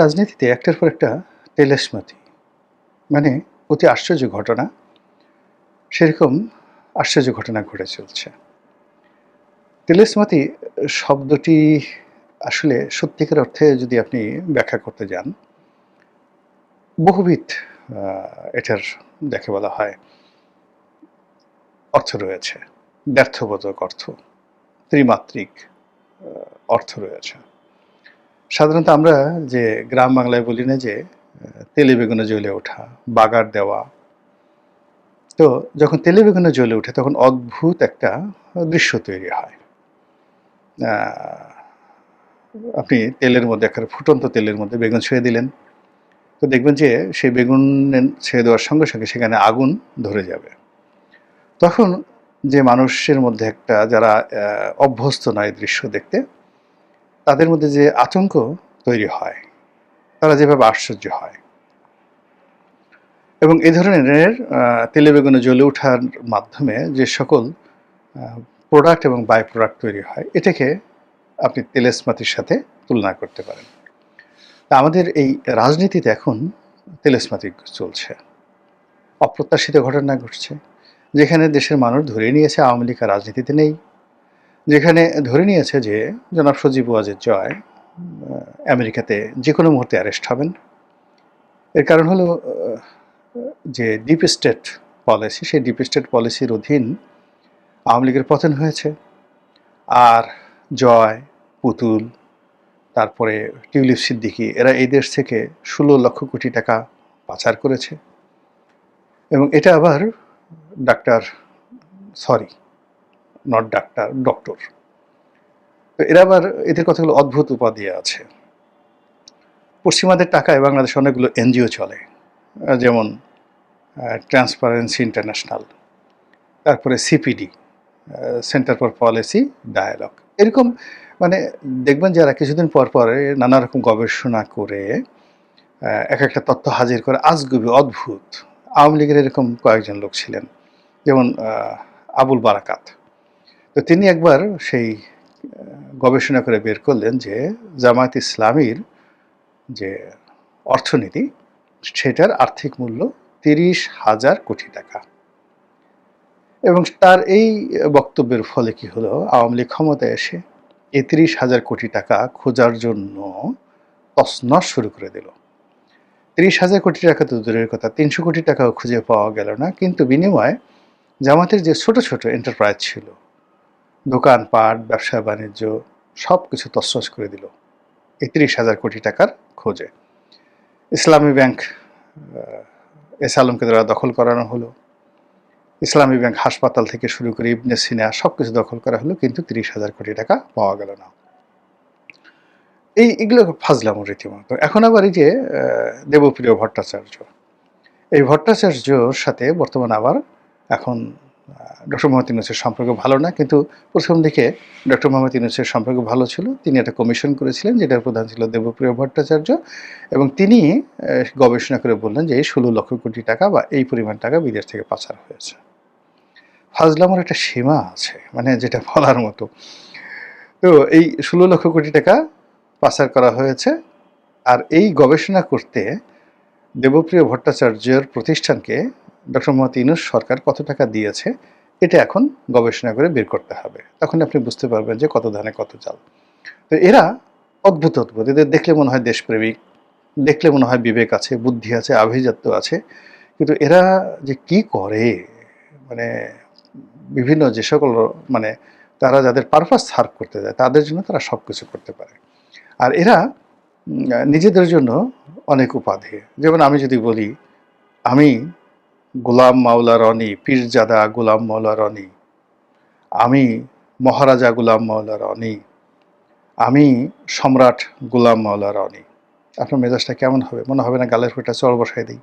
রাজনীতিতে একটার পর একটা তেলেস্মাতি মানে অতি আশ্চর্য ঘটনা, সেরকম আশ্চর্য ঘটনা ঘটে চলছে। তেলেস্মাতি শব্দটি আসলে সত্যিকার অর্থে যদি আপনি ব্যাখ্যা করতে যান, বহুবিধ আ এটার যাকে বলা হয় অর্থ রয়েছে। ব্যর্থবোধক অর্থ, ত্রিমাত্রিক আ অর্থ রয়েছে। সাধারণত আমরা যে গ্রাম বাংলায় বলি না যে তেলে বেগুনে জ্বলে ওঠা, বাগার দেওয়া। তো যখন তেলে বেগুনে জ্বলে ওঠে তখন অদ্ভুত একটা দৃশ্য তৈরি হয়। আ আপনি তেলের মধ্যে একেবারে ফুটন্ত তেলের মধ্যে বেগুন ছুঁয়ে দিলেন। তো দেখবেন যে সেই বেগুন ছেড়ে দেওয়ার সঙ্গে, সঙ্গে সেখানে আগুন ধরে যাবে। তখন যে মানুষের মধ্যে একটা যারা অভ্যস্ত নয় দৃশ্য দেখতে, তাদের মধ্যে যে আতঙ্ক তৈরি হয়, তারা যেভাবে আশ্চর্য হয় এবং এ ধরনের তেলে বেগুনে জ্বলে ওঠার মাধ্যমে যে সকল আ প্রোডাক্ট এবং বাই প্রোডাক্ট তৈরি হয়, এটাকে আপনি তেলেস্মাতির সাথে তুলনা করতে পারেন। তা আমাদের এই রাজনীতিতে এখন তেলেস্মাতি চলছে। অপ্রত্যাশিত ঘটনা ঘটছে। যেখানে দেশের মানুষ ধরে নিয়েছে আওয়ামী লীগ আর রাজনীতিতে নেই। যেখানে ধরে নিয়েছে যে জনাব সজীব ওয়াজেদ জয় আমেরিকাতে যেকোনো মুহূর্তে অ্যারেস্ট হবেন। এর কারণ হলো যে ডিপ স্টেট পলিসি, সেই ডিপ স্টেট পলিসির অধীন আওয়ামী লীগের পতন হয়েছে। আর জয়, পুতুল, তারপরে টিউলিপ সিদ্দিকী এরা এই দেশ থেকে ১৬ লক্ষ কোটি টাকা পাচার করেছে এবং এটা আবার doctor sorry not doctor, doctor. তো এরা আবার এদের কথাগুলো অদ্ভুত উপাধি আছে। পশ্চিমাদের টাকায় বাংলাদেশে অনেকগুলো এনজিও চলে। যেমন ট্রান্সপারেন্সি ইন্টারন্যাশনাল, তারপরে CPD, centre for policy dialogue. এরকম মানে দেখবেন যারা কিছুদিন পর পরে নানা রকম গবেষণা করে এক একটা তথ্য হাজির করে আজগুবি অদ্ভুত। আওয়ামী লীগের এরকম কয়েকজন লোক ছিলেন, যেমন আবুল বারাকাত। তো তিনি একবার সেই গবেষণা করে বের করলেন যে জামায়াত ইসলামীর যে অর্থনীতি, সেটার আর্থিক মূল্য ৩০,০০০ কোটি টাকা। এবং তার এই বক্তব্যের ফলে কি হলো, আওয়ামী লীগ ক্ষমতায় এসে এই ৩০,০০০ কোটি টাকা খোঁজার জন্য তছনছ শুরু করে দিল। ৩০,০০০ কোটি টাকা তো দূরের কথা, ৩০০ কোটি টাকাও খুঁজে পাওয়া গেল না। কিন্তু বিনিময়ে জামাতের যে ছোট, ছোট এন্টারপ্রাইজ ছিল, দোকানপাট, ব্যবসা-বাণিজ্য সবকিছু তছনছ করে দিল এই ৩০,০০০ কোটি টাকার খোঁজে। ইসলামী ব্যাংক এস আলমকে দ্বারা দখল করানো হলো। ইসলামী ব্যাংক হাসপাতাল থেকে শুরু করে ইবনে সিনা সবকিছু দখল করা হলো, কিন্তু ৩০,০০০ কোটি টাকা পাওয়া গেল না। এগুলো ফাজলামো রীতিমতো। এখন আবার এই যে দেবপ্রিয় ভট্টাচার্য, এই ভট্টাচার্যর সাথে বর্তমানে আবার এখন ডক্টর মোহাম্মদ ইউনূসের সম্পর্ক ভালো না, কিন্তু প্রথম দিকে ডক্টর মোহাম্মদ ইউনূসের সম্পর্ক ভালো ছিল। তিনি একটা কমিশন করেছিলেন যেটার প্রধান ছিল দেবপ্রিয় ভট্টাচার্য এবং তিনি গবেষণা করে বললেন যে এই ১৬ লক্ষ কোটি টাকা বা এই পরিমাণ টাকা বিদেশ থেকে পাচার হয়েছে। ফাজলামোর একটা সীমা আছে, মানে যেটা বলার মতো। তো এই ১৬ লক্ষ কোটি টাকা পাচার করা হয়েছে। আর এই গবেষণা করতে দেবপ্রিয় ভট্টাচার্যের প্রতিষ্ঠানকে ডক্টর মোহাম্মদ ইউনূস সরকার কত টাকা দিয়েছে, এটা এখন গবেষণা করে বের করতে হবে। তখন আপনি বুঝতে পারবেন যে কত ধানে কত চাল। তো এরা অদ্ভুত, অদ্ভুত। এদের দেখলে মনে হয় দেশপ্রেমিক, দেখলে মনে হয় বিবেক আছে, বুদ্ধি আছে, আভিজাত্য আছে। কিন্তু এরা যে কি করে, মানে বিভিন্ন যে সকল মানে তারা যাদের পারপাস সার্ভ করতে যায় তাদের জন্য তারা সবকিছু করতে পারে। আর এরা নিজেদের জন্য অনেক উপাধি। যেমন আমি যদি বলি, আমি গোলাম মাওলা রনি, পীরজাদা গোলাম মাওলা রনি, আমি মহারাজা গোলাম মাওলা রনি, আমি সম্রাট গোলাম মাওলা রনি। আপনার মেজাজটা কেমন হবে? মনে হবে না গালের ফোঁটা চড় বসায় দিই?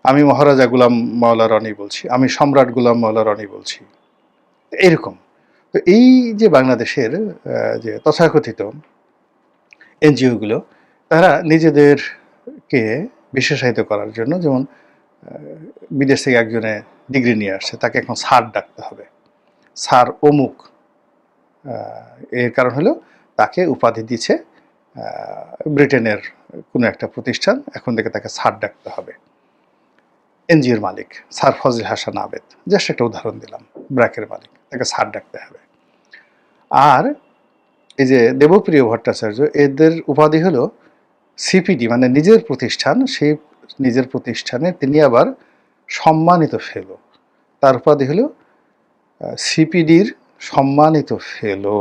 আমি মহারাজা গোলাম মাওলা রনি বলছি, আমি সম্রাট গোলাম মাওলা রনি বলছি। এরকম। তো এই যে বাংলাদেশের যে তথাকথিত এনজিওগুলো, তারা নিজেদেরকে বিশেষায়িত করার জন্য, যেমন বিদেশ থেকে একজনে ডিগ্রি নিয়ে আসছে, তাকে এখন স্যার ডাকতে হবে, স্যার অমুক। এর কারণ হলো তাকে উপাধি দিচ্ছে ব্রিটেনের কোনো একটা প্রতিষ্ঠান, এখন থেকে তাকে স্যার ডাকতে হবে। এনজিওর মালিক স্যার ফজল হাসান আবেদ, জাস্ট একটা উদাহরণ দিলাম, ব্র্যাকের মালিক, তাকে স্যার ডাকতে হবে। আর এই যে দেবপ্রিয় ভট্টাচার্য, এদের উপাধি হলো সিপিডি, মানে নিজের প্রতিষ্ঠান, সেই নিজের প্রতিষ্ঠানে তিনি আবার সম্মানিত ফেলো। তার উপাধি হলো সিপিডির সম্মানিত ফেলো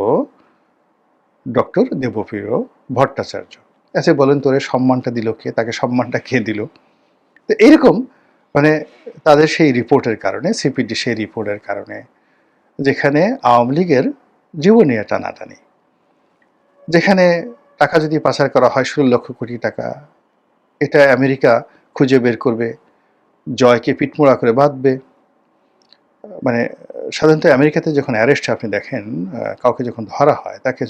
ডক্টর দেবপ্রিয় ভট্টাচার্য। আচ্ছা বলেন তোরে সম্মানটা দিল কে, তাকে সম্মানটা কে দিল? তো এরকম মানে তাদের সেই রিপোর্টের কারণে, সিপিডি সেই রিপোর্টের কারণে, যেখানে আওয়ামী লীগের জীবনী টানাটানি, যেখানে টাকা যদি পাচার করা হয় 16 লক্ষ কোটি টাকা, এটা আমেরিকা খুঁজে বের করবে, জয়কে পিটমোড়া করে বাঁধবে। মানে সাধারণত আমেরিকাতে যখন অ্যারেস্ট আপনি দেখেন, কাউকে যখন ধরা হয় তাকে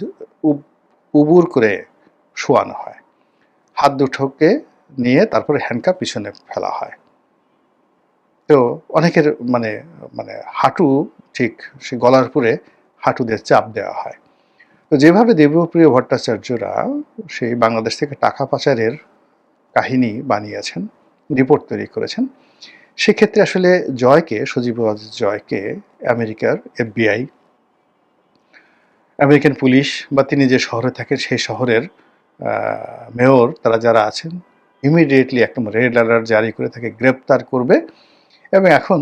উবুর করে শোয়ানো হয়, হাত দুটোকে নিয়ে তারপরে হ্যান্ডকাপ পিছনে ফেলা হয়। তো অনেকের মানে মানে হাঁটু ঠিক সে গলার উপরে হাঁটুদের চাপ দেওয়া হয়। তো যেভাবে দেবপ্রিয় ভট্টাচার্যরা সেই বাংলাদেশ থেকে টাকা পাচারের কাহিনী বানিয়েছেন, রিপোর্ট তৈরি করেছেন, সেক্ষেত্রে আসলে জয়কে, সজীব জয়কে আমেরিকার FBI, আমেরিকান পুলিশ বা তিনি যে শহরে থাকেন সেই শহরের মেয়র, তারা যারা আছেন, ইমিডিয়েটলি একদম রেড অ্যালার্ট জারি করে তাকে গ্রেপ্তার করবে এবং এখন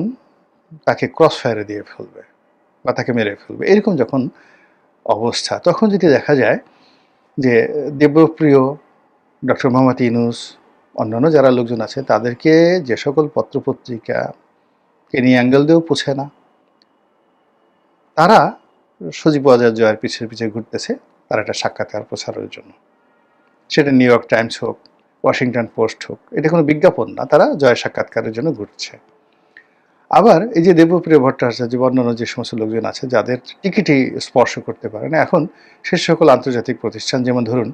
তাকে ক্রস ফায়ারে দিয়ে ফেলবে বা তাকে মেরে ফেলবে। এরকম যখন অবস্থা, তখন যদি দেখা যায় যে দেবপ্রিয়, ডক্টর মোহাম্মদ ইউনূস, অন্যান্য যারা লোকজন আছে, তাদেরকে যে সকল পত্রপত্রিকা নিয়ে অ্যাঙ্গেল দিয়েও পোছে না, তারা সজীব জয়ের পিছে ঘুরতেছে তার একটা সাক্ষাৎকার প্রচারের জন্য। সেটা নিউ ইয়র্ক টাইমস হোক, ওয়াশিংটন পোস্ট হোক, এটা কোনো বিজ্ঞাপন না, তারা জয়ের সাক্ষাৎকারের জন্য ঘুরছে। আবার এই যে দেবপ্রিয় ভট্টাচার্য, অন্যান্য যে সমস্ত লোকজন আছে যাদের টিকিটই স্পর্শ করতে পারে না, এখন সে সকল আন্তর্জাতিক প্রতিষ্ঠান, যেমন ধরুন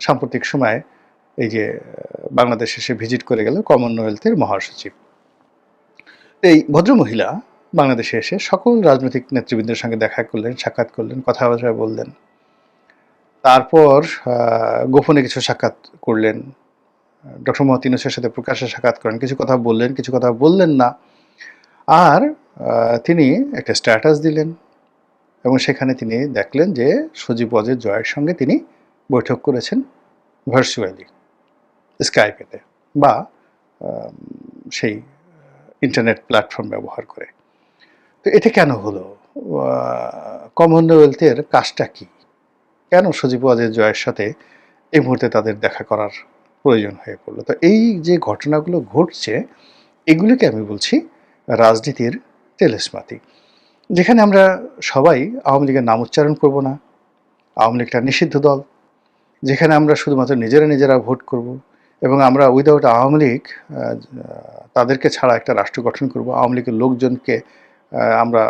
সাম্প্রতিক সময়ে এই যে বাংলাদেশে এসে ভিজিট করে গেল কমনওয়েলথের মহাসচিব, এই ভদ্রমহিলা বাংলাদেশে এসে সকল রাজনৈতিক নেতৃবৃন্দের সঙ্গে দেখা করলেন, সাক্ষাৎ করলেন, কথাবার্তা বললেন, তারপর গোপনে কিছু সাক্ষাৎ করলেন, ডক্টর মোহাম্মদ ইউনূসের সাথে প্রকাশ্যে সাক্ষাৎ করেন, কিছু কথা বললেন, কিছু কথা বললেন না, আর তিনি একটা স্ট্যাটাস দিলেন এবং সেখানে তিনি দেখলেন যে সজীব জয়ের সঙ্গে তিনি বৈঠক করেছেন ভার্চুয়ালি, স্কাইপেতে বা সেই ইন্টারনেট প্ল্যাটফর্ম ব্যবহার করে। তো এটা কেন হলো? কমনওয়েলথের কাজটা কি? কেন সজীব জয়ের সাথে এই মুহূর্তে তাদের দেখা করার প্রয়োজন হয়ে পড়লো? তো এই যে ঘটনাগুলো ঘটছে, এগুলিকে আমি বলছি রাজনীতির তেলেস্মাতি, যেখানে আমরা সবাই আওয়ামী লীগের নাম উচ্চারণ করব না, আওয়ামী লীগটা নিষিদ্ধ দল, যেখানে আমরা শুধুমাত্র নিজেরা ভোট করব এবং আমরা উইদাউট আওয়ামী লীগ তাদেরকে ছাড়া একটা রাষ্ট্র গঠন করব, আওয়ামী লীগের লোকজনকে আমরা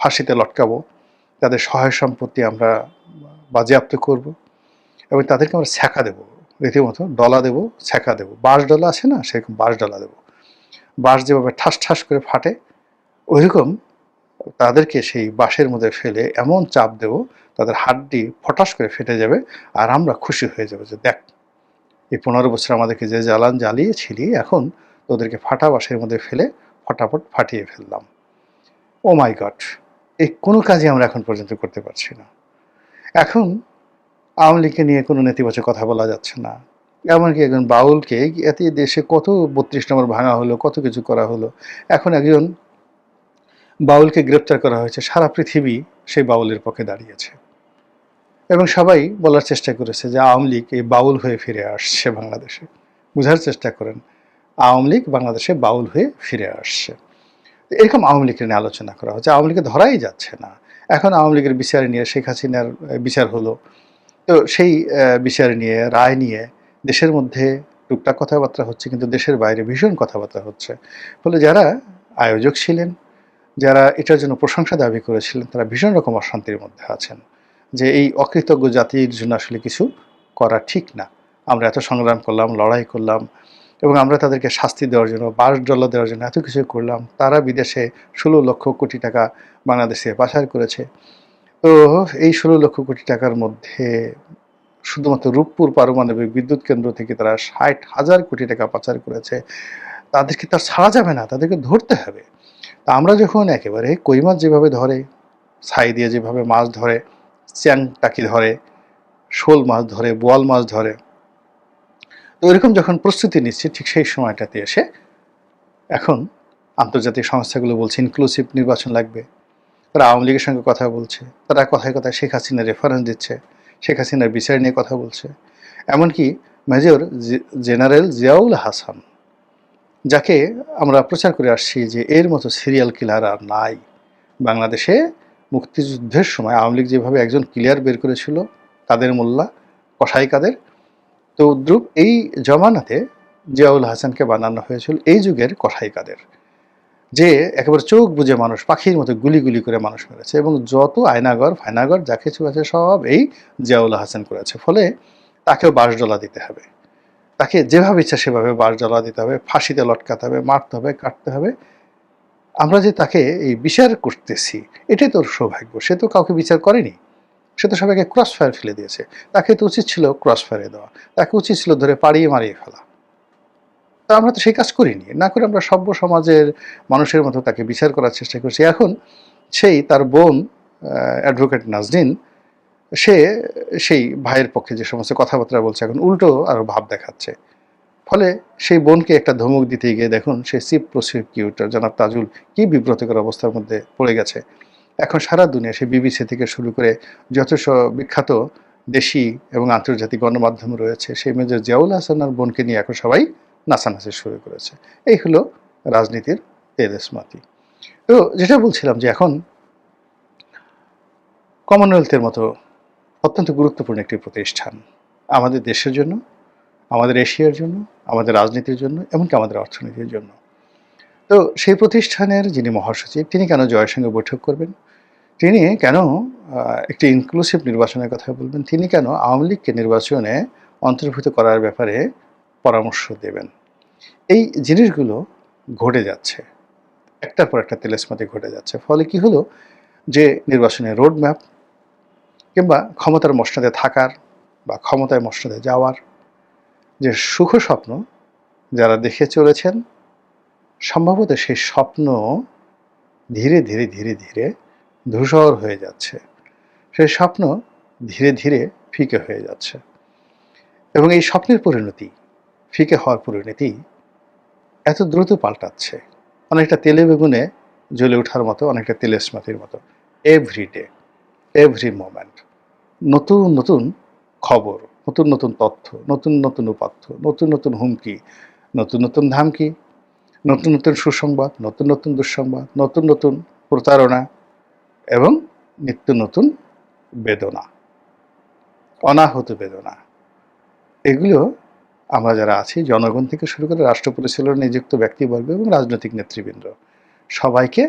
ফাঁসিতে লটকাবো, তাদের সহায় সম্পত্তি আমরা বাজেয়াপ্ত করব এবং তাদেরকে আমরা ছ্যাঁকা দেবো, রীতিমতো ডলা দেবো, ছ্যাঁকা দেবো, বাঁশ ডলা আছে না, সেরকম বাঁশ ডলা দেবো, বাঁশ যেভাবে ঠাস ঠাস করে ফাটে ওইরকম তাদেরকে সেই বাঁশের মধ্যে ফেলে এমন চাপ দেব তাদের হাড্ডি ফটাস করে ফেটে যাবে, আর আমরা খুশি হয়ে যাবো যে দেখ এই 15 বছর আমাদেরকে যে জ্বালান জ্বালিয়েছিলি, এখন তোদেরকে ফাটা বাঁশের মধ্যে ফেলে ফটাফট ফাটিয়ে ফেললাম। ও মাই গড, এই কোনো কাজই আমরা এখন পর্যন্ত করতে পারছি না। এখন আওয়ামী লীগকে নিয়ে কোনো নেতিবাচক কথা বলা যাচ্ছে না, এমনকি একজন বাউলকে, এত দেশে কত 32 নম্বর ভাঙা হলো, কত কিছু করা হলো, এখন একজন বাউলকে গ্রেপ্তার করা হয়েছে, সারা পৃথিবী সেই বাউলের পক্ষে দাঁড়িয়েছে এবং সবাই বলার চেষ্টা করেছে যে আওয়ামী লীগ এই বাউল হয়ে ফিরে আসছে বাংলাদেশে। বোঝার চেষ্টা করেন, আওয়ামী লীগ বাংলাদেশে বাউল হয়ে ফিরে আসছে। এরকম আওয়ামী লীগের নিয়ে আলোচনা করা হচ্ছে, আওয়ামী লীগকে ধরাই যাচ্ছে না। এখন আওয়ামী লীগের বিচার নিয়ে, শেখ হাসিনার বিচার হলো, তো সেই বিচার নিয়ে, রায় নিয়ে দেশের মধ্যে টুকটাক কথাবার্তা হচ্ছে, কিন্তু দেশের বাইরে ভীষণ কথাবার্তা হচ্ছে। ফলে যারা আয়োজক ছিলেন, যারা এটার জন্য প্রশংসা দাবি করেছিলেন, তারা ভীষণ রকম অশান্তির মধ্যে আছেন যে এই অকৃতজ্ঞ জাতির জন্য আসলে কিছু করা ঠিক না। আমরা এত সংগ্রাম করলাম, লড়াই করলাম এবং আমরা তাদেরকে শাস্তি দেওয়ার জন্য, $12 দেওয়ার জন্য এত কিছু করলাম, তারা বিদেশে 16 লক্ষ কোটি টাকা বাংলাদেশে পাচার করেছে। তো এই 16 লক্ষ কোটি টাকার মধ্যে শুধুমাত্র রূপপুর পারমাণবিক বিদ্যুৎ কেন্দ্র থেকে তারা ৬০,০০০ কোটি টাকা পাচার করেছে। তাদেরকে তো আর ছাড়া যাবে না, তাদেরকে ধরতে হবে। তা আমরা যখন একেবারে কই মাছ যেভাবে ধরে, ছাই দিয়ে যেভাবে মাছ ধরে, চ্যাং টাকি ধরে, শোল মাছ ধরে, বোয়াল মাছ ধরে, তো এরকম যখন প্রস্তুতি নিচ্ছে ঠিক সেই সময়টাতে এসে এখন আন্তর্জাতিক সংস্থাগুলো বলছে ইনক্লুসিভ নির্বাচন লাগবে। তারা আওয়ামী লীগের সঙ্গে কথা বলছে, তারা কথায় কথায় শেখ হাসিনার রেফারেন্স দিচ্ছে, শেখ হাসিনার বিচার নিয়ে কথা বলছে। এমনকি মেজর জেনারেল জিয়াউল হাসান, যাকে আমরা প্রচার করে আসছি যে এর মতো সিরিয়াল কিলার আর নাই বাংলাদেশে। মুক্তিযুদ্ধের সময় আওয়ামী লীগ যেভাবে একজন ক্লিয়ার বের করেছিল কাদের মোল্লা, কসাই কাদের, তো দ্রুপ এই জমানাতে জিয়াউল হাসানকে বানানো হয়েছিল এই যুগের কসাই কাদের, যে একেবারে চোখ বুজে মানুষ পাখির মতো গুলি গুলি করে মানুষ মেরেছে, এবং যত আয়নাগর ফায়নাগর যা কিছু আছে সব এই জিয়াউল হাসান করেছে। ফলে তাকেও বাঁশডলা দিতে হবে, তাকে যেভাবে ইচ্ছা সেভাবে বাঁশডলা দিতে হবে, ফাঁসিতে লটকাতে হবে, মারতে হবে, কাটতে হবে। আমরা যে তাকে এই বিচার করতেছি এটাই তোর সৌভাগ্য। সে তো কাউকে বিচার করেনি, সে তো সবাইকে ক্রস ফায়ার ফেলে দিয়েছে। তাকে তো উচিত ছিল ক্রস ফায়ারে দেওয়া, তাকে উচিত ছিল ধরে পাড়িয়ে মারিয়ে ফেলা। তা আমরা তো সেই কাজ করিনি, না করে আমরা সভ্য সমাজের মানুষের মতো তাকে বিচার করার চেষ্টা করছি। এখন সেই তার বোন অ্যাডভোকেট নাজনীন, সে সেই ভাইয়ের পক্ষে যে সমস্ত কথাবার্তা বলছে এখন উল্টো আরও ভাব দেখাচ্ছে। ফলে সেই বোনকে একটা ধমক দিতে গিয়ে দেখুন সে চিফ প্রসিকিউটর জনাব তাজুল কি বিব্রতকর অবস্থার মধ্যে পড়ে গেছে। এখন সারা দুনিয়া সে বিবিসি থেকে শুরু করে যত বিখ্যাত দেশি এবং আন্তর্জাতিক গণমাধ্যম রয়েছে, সেই মেজর জিয়াউল হাসানার বোনকে নিয়ে এখন সবাই নাচানাচি শুরু করেছে। এই হলো রাজনীতির তেজস্মাতি। তো যেটা বলছিলাম যে এখন কমনওয়েলথের মতো অত্যন্ত গুরুত্বপূর্ণ একটি প্রতিষ্ঠান আমাদের দেশের জন্য, আমাদের এশিয়ার জন্য, আমাদের রাজনীতির জন্য, এমনকি আমাদের অর্থনীতির জন্য। তো সেই প্রতিষ্ঠানের যিনি মহাসচিব তিনি কেন জয়ের সঙ্গে বৈঠক করবেন? তিনি কেন একটি ইনক্লুসিভ নির্বাচনের কথা বলবেন? তিনি কেন আওয়ামী লীগকে নির্বাচনে অন্তর্ভুক্ত করার ব্যাপারে পরামর্শ দেবেন? এই জিনিসগুলো ঘটে যাচ্ছে, একটার পর একটা তেলেস্মাতি ঘটে যাচ্ছে। ফলে কি হলো যে নির্বাচনের রোড ম্যাপ কিংবা ক্ষমতার মসনদে থাকার বা ক্ষমতায় মসনদে যাওয়ার যে সুখ স্বপ্ন যারা দেখে চলেছেন, সম্ভবত সেই স্বপ্ন ধীরে ধীরে ধীরে ধীরে ধূসর হয়ে যাচ্ছে, সেই স্বপ্ন ধীরে ধীরে ফিকে হয়ে যাচ্ছে। এবং এই স্বপ্নের পরিণতি, ফিকে হওয়ার পরিণতি এত দ্রুত পাল্টাচ্ছে, অনেকটা তেলে বেগুনে জ্বলে ওঠার মতো, অনেকটা তেলেস্মাতির মতো। এভরিডে, এভরি মোমেন্ট নতুন নতুন খবর, নতুন নতুন তথ্য, নতুন নতুন উপাত্ত, নতুন নতুন হুমকি, নতুন নতুন ধামকি, নতুন নতুন সুসংবাদ, নতুন নতুন দুঃসংবাদ, নতুন নতুন প্রতারণা এবং নিত্য নতুন বেদনা, অনাহত বেদনা। এগুলো আমরা যারা আছি জনগণ থেকে শুরু করে রাষ্ট্র পরিচালনায় নিযুক্ত ব্যক্তিবর্গ এবং রাজনৈতিক নেতৃবৃন্দ সবাইকে